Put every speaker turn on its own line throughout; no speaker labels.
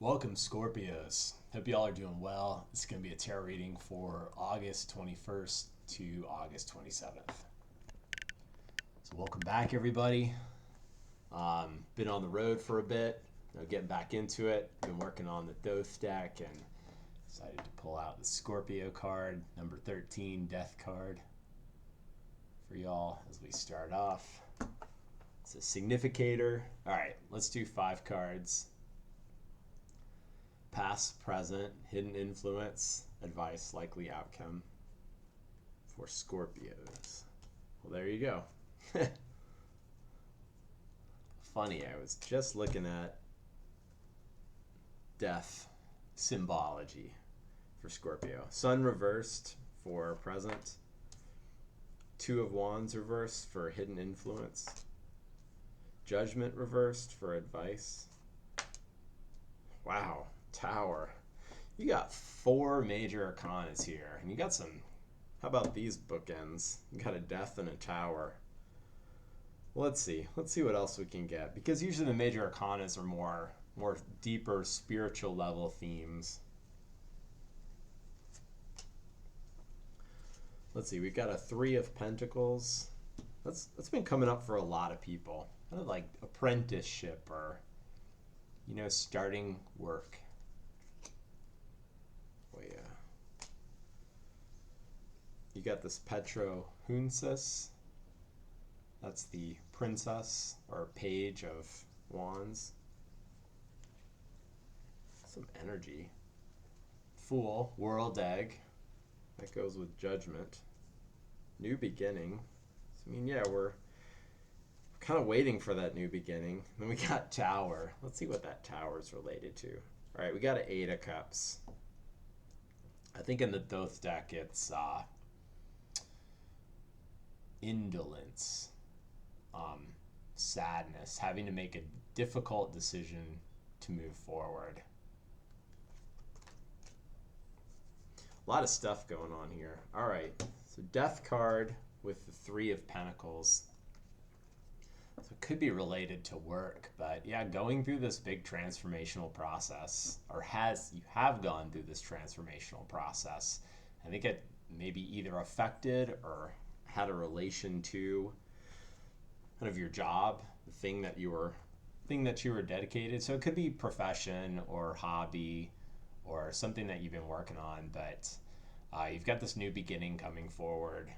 Welcome, Scorpios. Hope y'all are doing well. It's going to be a tarot reading for August 21st to August 27th. So, welcome back, everybody. Been on the road for a bit, getting back into it. Been working on the Thoth deck and decided to pull out the Scorpio card, number 13, Death card, for y'all as we start off. It's a significator. All right, let's do 5 cards. Past, present, hidden influence, advice, likely outcome for Scorpios. Well, there you go. Funny, I was just looking at death symbology for Scorpio. Sun reversed for present. 2 of Wands reversed for hidden influence. Judgment reversed for advice. Wow. Tower. You got 4 major arcanas here, and you got some. How about these bookends? You got a death and a tower. Well, let's see what else we can get, because usually the major arcanas are more deeper spiritual level themes. Let's see, we've got a 3 of Pentacles. That's been coming up for a lot of people, kind of like apprenticeship or starting work. You got this Hunsus. That's the princess or page of wands. Some energy. Fool, world egg. That goes with judgment. New beginning. So, we're kind of waiting for that new beginning. Then we got tower. Let's see what that tower is related to. All right, we got an 8 of cups. I think in the Thoth deck it's indolence, sadness, having to make a difficult decision to move forward. A lot of stuff going on here. All right, so death card with the 3 of Pentacles. So it could be related to work, but yeah, going through this big transformational process, or you have gone through this transformational process. I think it maybe either affected or had a relation to kind of your job, the thing that you were dedicated. So it could be profession or hobby or something that you've been working on, but you've got this new beginning coming forward,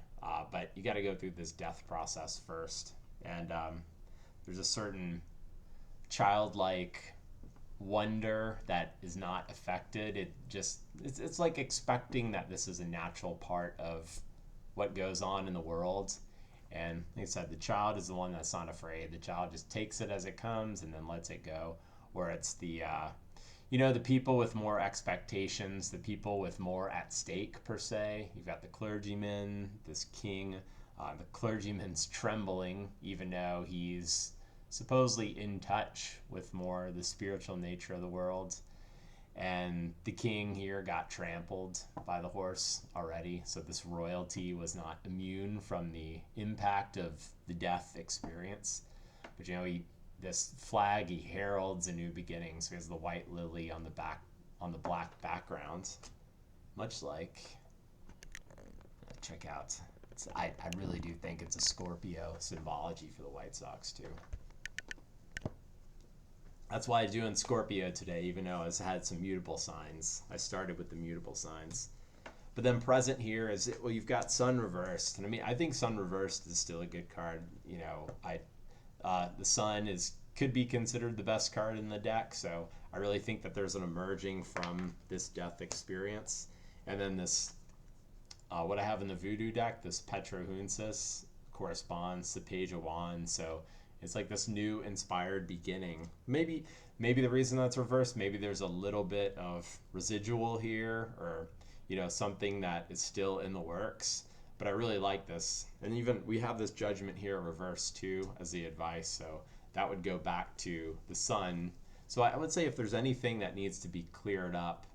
but you got to go through this death process first. And there's a certain childlike wonder that is not affected. It's like expecting that this is a natural part of what goes on in the world. And like I said, the child is the one that's not afraid. The child just takes it as it comes and then lets it go. Where it's the the people with more expectations, the people with more at stake per se. You've got the clergyman, this king. The clergyman's trembling, even though he's supposedly in touch with more the spiritual nature of the world. And the king here got trampled by the horse already, so this royalty was not immune from the impact of the death experience. But this flag, he heralds a new beginning. So he has the white lily on the black background, much like. Check out. I really do think it's a Scorpio symbology for the White Sox too. That's why I'm doing Scorpio today, even though I've had some mutable signs. I started with the mutable signs. But then present here is, you've got Sun reversed. And I think Sun reversed is still a good card. The Sun could be considered the best card in the deck. So I really think that there's an emerging from this death experience. And then this, what I have in the Voodoo deck, this Hunsus, corresponds to Page of Wands. So it's like this new inspired beginning. Maybe the reason that's reversed, maybe there's a little bit of residual here, or something that is still in the works. But I really like this. And even we have this judgment here reversed too as the advice. So that would go back to the Sun. So I would say if there's anything that needs to be cleared up,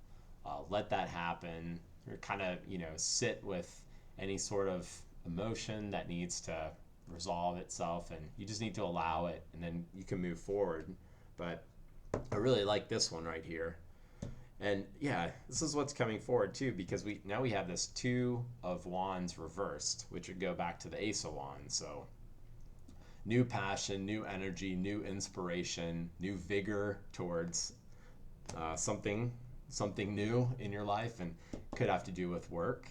let that happen. Or kind of sit with any sort of emotion that needs to resolve itself, and you just need to allow it, and then you can move forward. But I really like this one right here. And yeah, this is what's coming forward too, because we have this Two of Wands reversed, which would go back to the Ace of Wands. So new passion, new energy, new inspiration, new vigor towards something new in your life, and could have to do with work.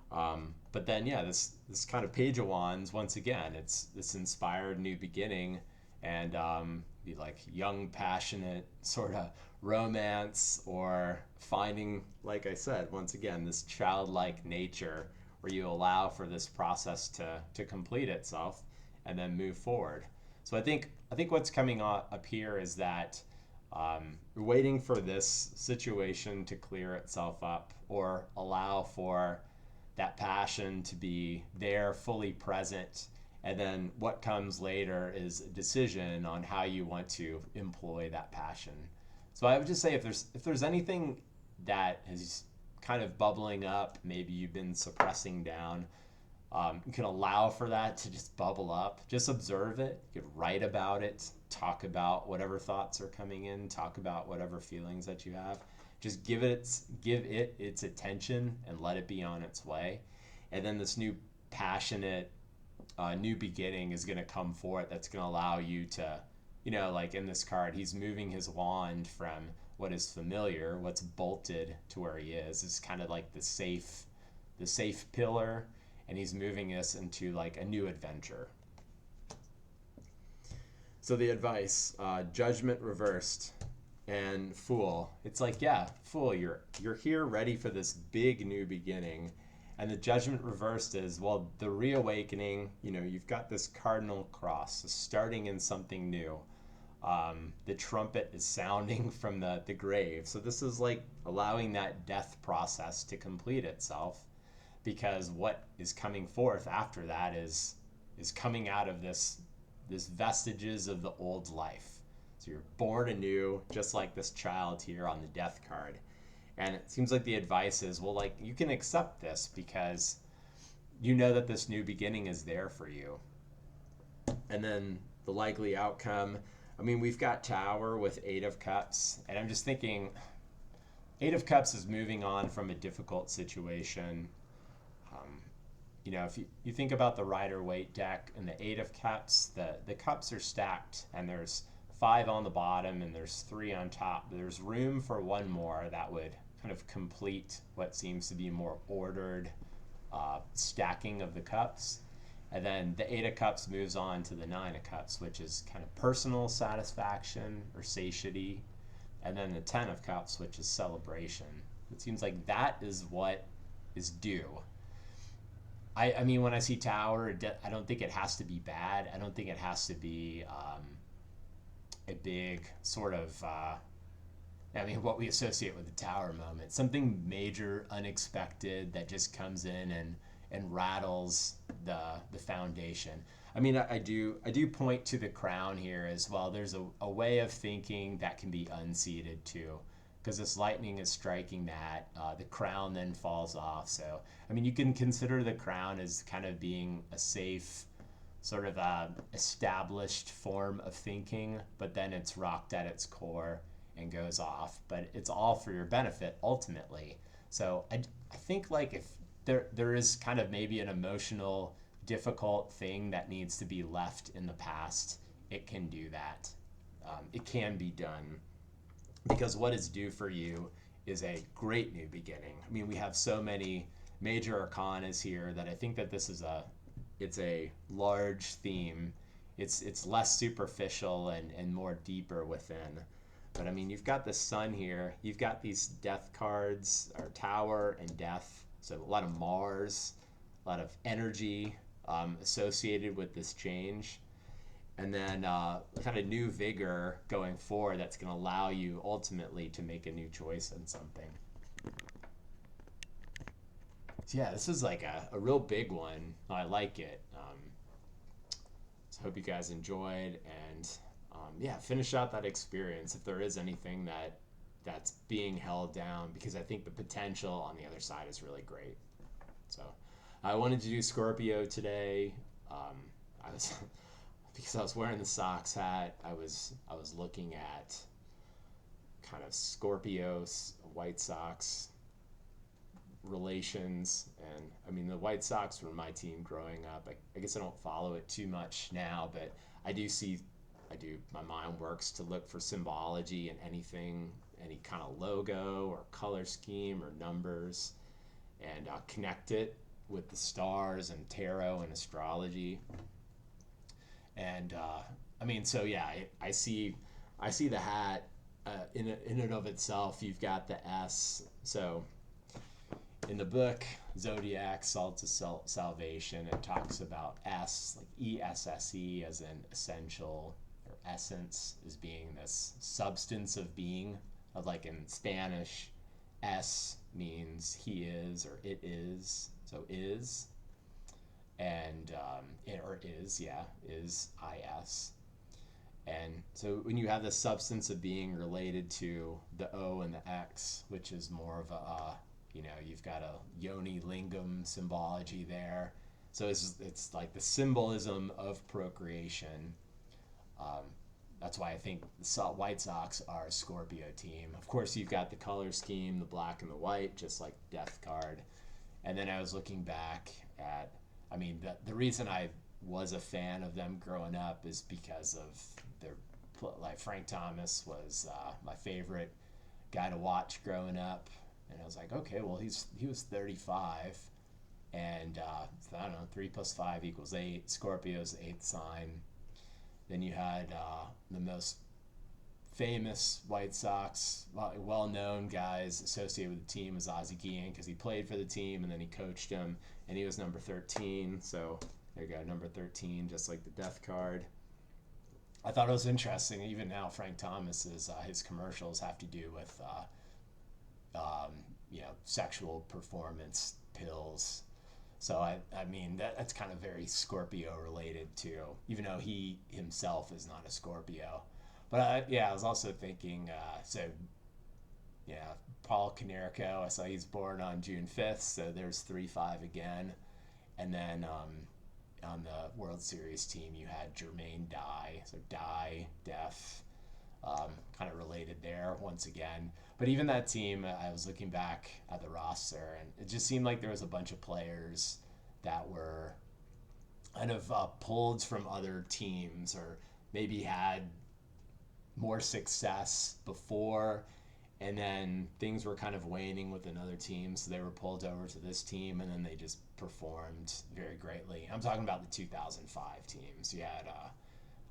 But then, yeah, this kind of Page of Wands, once again, it's this inspired new beginning, and be like young, passionate sort of romance, or finding, like I said, once again, this childlike nature where you allow for this process to complete itself and then move forward. So I think what's coming up here is that we're waiting for this situation to clear itself up, or allow for that passion to be there, fully present, and then what comes later is a decision on how you want to employ that passion. So I would just say, if there's anything that is kind of bubbling up, maybe you've been suppressing down, you can allow for that to just bubble up. Just observe it. You could write about it, talk about whatever thoughts are coming in, talk about whatever feelings that you have. Just give it its attention and let it be on its way. And then this new passionate new beginning is going to come forth, that's going to allow you to, like in this card, he's moving his wand from what is familiar, what's bolted to where he is. It's kind of like the safe pillar, and he's moving us into like a new adventure. So the advice, Judgment reversed and Fool. It's like, yeah, Fool, you're here ready for this big new beginning. And the Judgment reversed is, well, the reawakening, you've got this cardinal cross, so starting in something new. The trumpet is sounding from the grave. So this is like allowing that death process to complete itself, because what is coming forth after that is coming out of this vestiges of the old life. So you're born anew, just like this child here on the death card. And it seems like the advice is, well, like, you can accept this because you know that this new beginning is there for you. And then the likely outcome, we've got Tower with Eight of Cups, and I'm just thinking Eight of Cups is moving on from a difficult situation. If you think about the Rider-Waite deck and the Eight of Cups, the cups are stacked, and there's 5 on the bottom and there's 3 on top. There's room for one more that would kind of complete what seems to be more ordered stacking of the cups. And then the Eight of Cups moves on to the Nine of Cups, which is kind of personal satisfaction or satiety. And then the Ten of Cups, which is celebration. It seems like that is what is due. When I see Tower, I don't think it has to be bad. I don't think it has to be a big sort of, what we associate with the Tower moment. Something major, unexpected, that just comes in and rattles the foundation. I do point to the Crown here as well. There's a way of thinking that can be unseated too, because this lightning is striking that. The Crown then falls off. So, you can consider the Crown as kind of being a safe, sort of established form of thinking, but then it's rocked at its core and goes off. But it's all for your benefit ultimately. So I think, like, if there is kind of maybe an emotional, difficult thing that needs to be left in the past, it can do that. It can be done, because what is due for you is a great new beginning. We have so many major arcanas here that I think that this is it's a large theme. It's less superficial and more deeper within. But you've got the Sun here. You've got these death cards, or Tower and Death. So a lot of Mars, a lot of energy associated with this change. And then kind of new vigor going forward that's going to allow you ultimately to make a new choice in something. So yeah, this is like a real big one. I like it. So hope you guys enjoyed, and finish out that experience if there is anything that's being held down, because I think the potential on the other side is really great. So I wanted to do Scorpio today. Because I was wearing the Sox hat, I was looking at kind of Scorpio White Sox relations. And I mean, the White Sox were my team growing up. I guess I don't follow it too much now, but my mind works to look for symbology in anything, any kind of logo or color scheme or numbers, and connect it with the stars and tarot and astrology. And I mean, so yeah, I see the hat in and of itself. You've got the S. So in the book Zodiac, Salt of Salvation, it talks about S, like ESSE, as in essential or essence, as being this substance of being. Of like in Spanish, S means he is or it is, so is, and or is, yeah, is is. And so when you have the substance of being related to the O and the X, which is more of a, you've got a yoni lingam symbology there. So it's like the symbolism of procreation. That's why I think the White Sox are a Scorpio team. Of course, you've got the color scheme, the black and the white, just like Death card. And then I was looking back at, I mean, the reason I was a fan of them growing up is because of their, like Frank Thomas was my favorite guy to watch growing up. And I was like, okay, well, he was 35. And I don't know, 3 + 5 = 8. Scorpio's 8th sign. Then you had the most famous White Sox, well-known guys associated with the team was Ozzie Guillen, because he played for the team and then he coached him, and he was number 13. So there you go, number 13, just like the Death card. I thought it was interesting. Even now, Frank Thomas's his commercials have to do with sexual performance pills. So I mean that's kind of very Scorpio related too, even though he himself is not a Scorpio. But I was also thinking, Paul Konerko, I saw he's born on June 5th, so there's 3-5 again. And then on the World Series team, you had Jermaine Dye, so Dye, Death, kind of related there once again. But even that team, I was looking back at the roster, and it just seemed like there was a bunch of players that were kind of pulled from other teams, or maybe had more success before, and then things were kind of waning with another team, so they were pulled over to this team, and then they just performed very greatly. I'm talking about the 2005 teams. You had,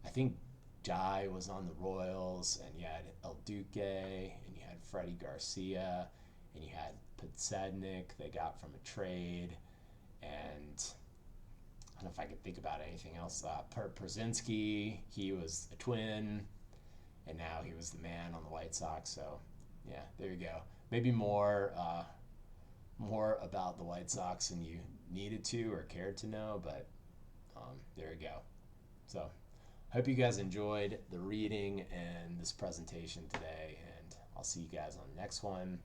I think, Jai was on the Royals, and you had El Duque, and you had Freddie Garcia, and you had Podsednik they got from a trade, and I don't know if I could think about anything else. Przinski, he was a Twin, and now he was the man on the White Sox. So, yeah, there you go. Maybe more about the White Sox than you needed to or cared to know, but there you go. So, I hope you guys enjoyed the reading and this presentation today, and I'll see you guys on the next one.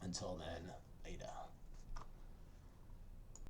Until then, later.